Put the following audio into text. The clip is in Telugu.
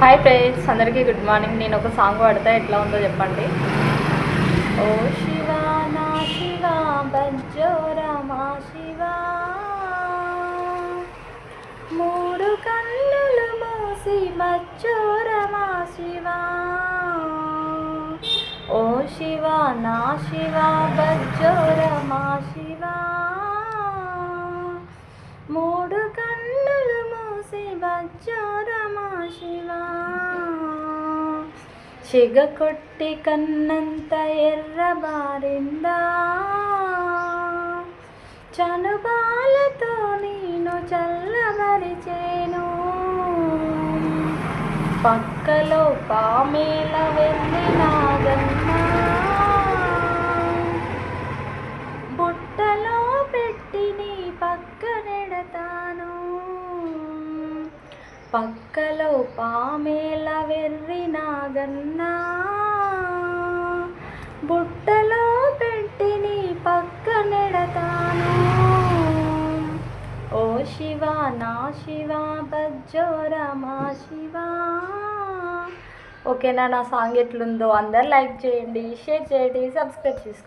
హాయ్ ఫ్రెండ్స్, అందరికీ గుడ్ మార్నింగ్. నేను ఒక సాంగ్ పాడతా, ఎట్లా ఉందో చెప్పండి. ఓ శివా నా శివా బజ్జోరా మా శివా, మూడు కన్నులు మూసి బజ్జోరా మా శివా. ఓ శివా నా శివా బజ్జోరా మా శివా, మూడు కన్నులు మూసి బజ్జోరా మా శివా. చెగ కొట్టి కన్నంత ఎర్రబారిందా, చనుబాలతో నేను చల్లబరిచేను. పక్కలో పామేల వెళ్ళి నాగన్నా, బుట్టలో పెట్టి నీ పక్కనెడతాను. పక్కలో పామేల వెర్రి నాగన్నా, బుట్టలో పెట్టి నీ పక్కనెడతాను. ఓ శివా నా శివా బజ్జోరా మా శివా. ఓకేనా? నా సాంగ్ ఎట్లుందో అందరు లైక్ చేయండి, షేర్ చేయండి, సబ్స్క్రైబ్ చేసుకోండి.